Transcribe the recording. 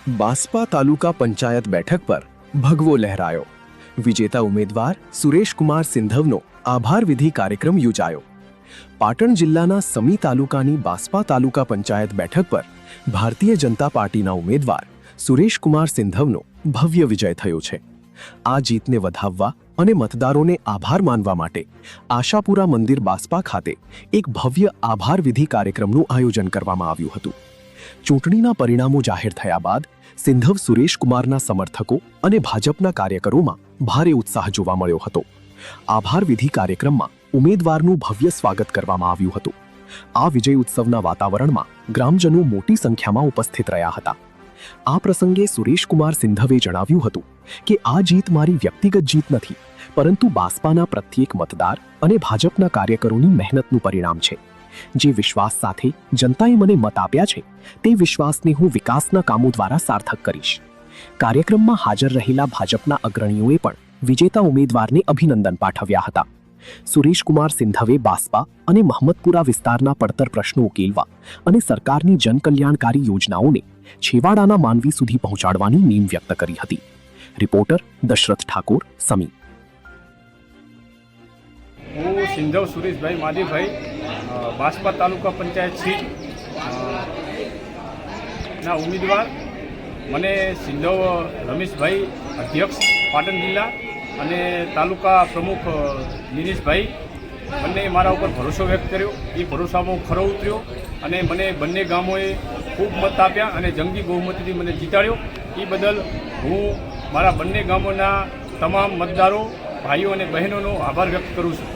બાસ્પા તાલુકા પંચાયત બેઠક પર ભગવો લહેરાયો. વિજેતા ઉમેદવાર સુરેશકુમાર સિંધવનો આભાર વિધિ કાર્યક્રમ યોજાયો. પાટણ જિલ્લાના સમી તાલુકાની બાસ્પા તાલુકા પંચાયત બેઠક પર ભારતીય જનતા પાર્ટીના ઉમેદવાર સુરેશકુમાર સિંધવનો ભવ્ય વિજય થયો છે. આ જીતને વધાવવા અને મતદારોને આભાર માનવા માટે આશાપુરા મંદિર બાસ્પા ખાતે એક ભવ્ય આભાર વિધિ કાર્યક્રમનું આયોજન કરવામાં આવ્યું હતું. ચૂંટણીના પરિણામો જાહેર થયા બાદ સિંધવ સુરેશકુમારના સમર્થકો અને ભાજપના કાર્યકરોમાં ભારે ઉત્સાહ જોવા મળ્યો હતો. આભાર વિધિ કાર્યક્રમમાં ઉમેદવારનું ભવ્ય સ્વાગત કરવામાં આવ્યું હતું. આ વિજય ઉત્સવના વાતાવરણમાં ગ્રામજનો મોટી સંખ્યામાં ઉપસ્થિત રહ્યા હતા. આ પ્રસંગે સુરેશકુમાર સિંધવે જણાવ્યું હતું કે આ જીત મારી વ્યક્તિગત જીત નથી, પરંતુ બાસ્પાના પ્રત્યેક મતદાર અને ભાજપના કાર્યકરોની મહેનતનું પરિણામ છે. જે વિશ્વાસ સાથે જનતાએ મને મત આપ્યા છે, તે વિશ્વાસને હું વિકાસના કામો દ્વારા સાર્થક કરીશ. કાર્યક્રમમાં હાજર રહેલા ભાજપના અગ્રણીઓએ પણ વિજેતા ઉમેદવારને અભિનંદન પાઠવ્યા હતા. સુરેશકુમાર સિંધવે બાસ્પા અને મહમદપુરા વિસ્તારના પડતર પ્રશ્નો ઉકેલવા અને સરકારની જનકલ્યાણકારી યોજનાઓને છેવાડાના માનવી સુધી પહોંચાડવાની નેમ વ્યક્ત કરી હતી. રિપોર્ટર દશરથ ઠાકોર, સમી. હું સિંધવ સુરેશભાઈ માધીભાઈ, બાસ્પા તાલુકા પંચાયત સીટ ના ઉમેદવાર. મને સિંધવ રમેશભાઈ અધ્યક્ષ પાટણ જિલ્લા અને તાલુકા પ્રમુખ દિનેશભાઈ બંને મારા ઉપર ભરોસો વ્યક્ત કર્યો. એ ભરોસામાં ખરો ઉતર્યો અને મને બંને ગામોએ ખૂબ મત આપ્યા અને જંગી બહુમતીથી મને જીતાડ્યો. એ બદલ હું મારા બંને ગામોના તમામ મતદારો, ભાઈઓ અને બહેનોનો આભાર વ્યક્ત કરું છું.